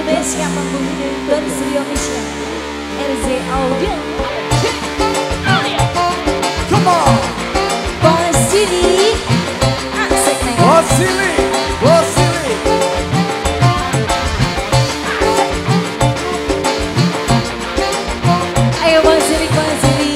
Spesial membumi dari Studio Michelle RZ Audio. Come on. Basili asik nih. Basili, Basili. Ayo Basili, Basili.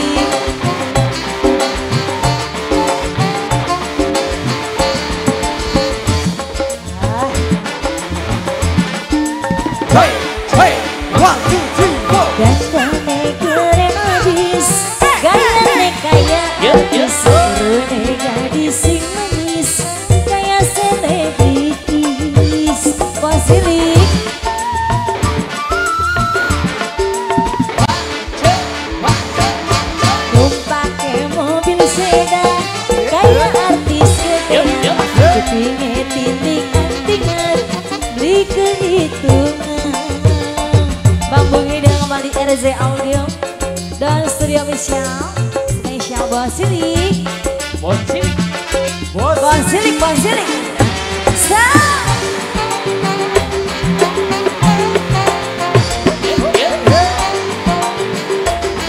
Hey, hey, 1, 2, 3, 4. Gandane keren habis, gandane kaya habis, rene gadis sing manis, kaya selebritis. Basili. Numpake mobil sedan, kaya artis gedean, kepingin tinting-tintingan, beli kehitungan. Bambung Ida kembali RZ Audio dan Studio Michelle Spesial Basili. Basili. Basili, Basili.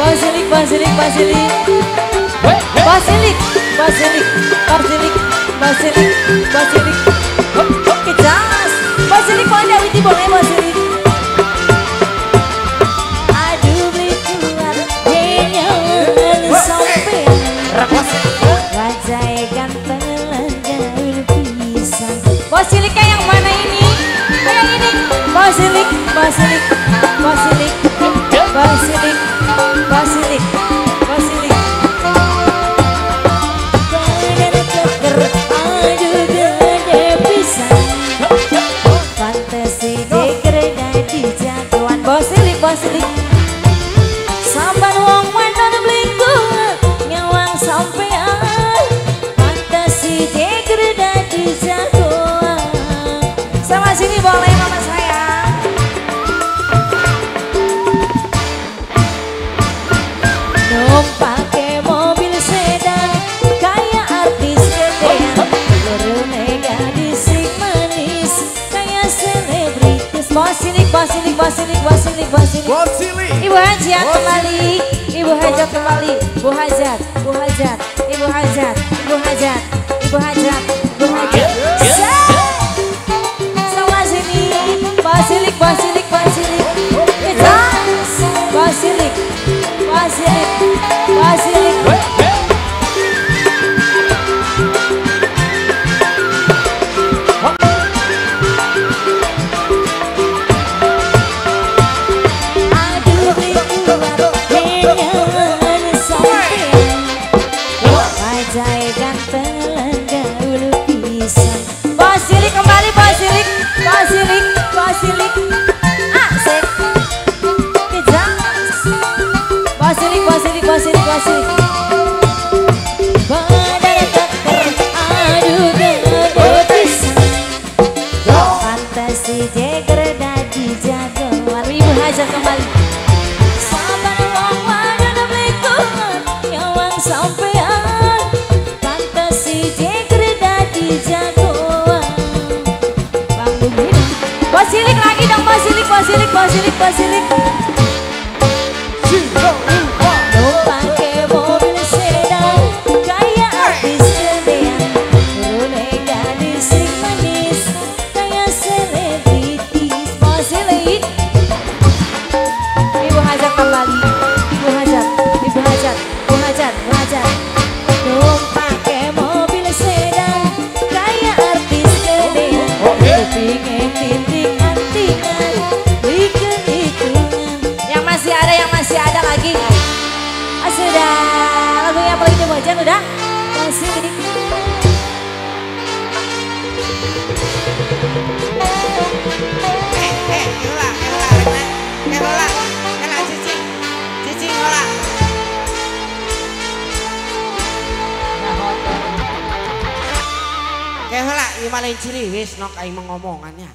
Basili, Basili, Basili. Basili, Basili, Basili, Basili, Basili. Kejas. Basili kok ada witi boleh Basili. Basilik yang mana ini? Yang ini. Basilik, Basilik, Basilik, Basilik, Basilik, Basilik. Gede keker, aduh gede pisan. Fantasi degradasi jagoan. Basilik, Basilik. Sampan wong wedon blingkung nyawang sampean. Fantasi degradasi jagoan. Sama sini boleh mama sayang. Numpake mobil sedan kaya artis gedean, berune gadis sing manis kaya selebritis. Basilik, Basilik, Basilik, Basilik, Basilik. Basili. Ibu Hajat kembali, Ibu Hajat kembali, Bu Hajat, Bu Hajat, Ibu Hajat, Ibu Hajat, Ibu Hajat, Ibu Hajat. Sama sini, Basilik, Basilik, Basilik. Kejas, Basilik, Basilik, Basilik. Aduh keluar dengan sampean, wajah ganteng gaul pisan. Basilik kembali, Basilik, Basilik, Basilik. Asik. Kejas. Basilik, Basilik, Basilik, Basilik. Badan keker, aduh gede pisan. Fantasi degradasi jagoan. Ibu Hajat kembali. Sabar wong wadon blingkungan nyawang sampean. Fantasi degradasi jagoan. Bambung Ida. Basilik lagi dong, Basilik, Basilik, Basilik, Basilik. Numpake mobil sedan kaya artis gedean, berune gadis sing manis kaya selebritis. Basilik. Ibu Hajat kembali, Ibu Hajat, Ibu Hajat, Bu Hajat, Bu Hajat. Numpake mobil sedan kaya artis gedean, kepingin tinting-tintingan, beli kehitungan. Yang masih ada lagi. Sudah, lagu yang paling dibaca udah. Masih gini. Kayak lah, gimana ciri wis nok aing mengomongannya.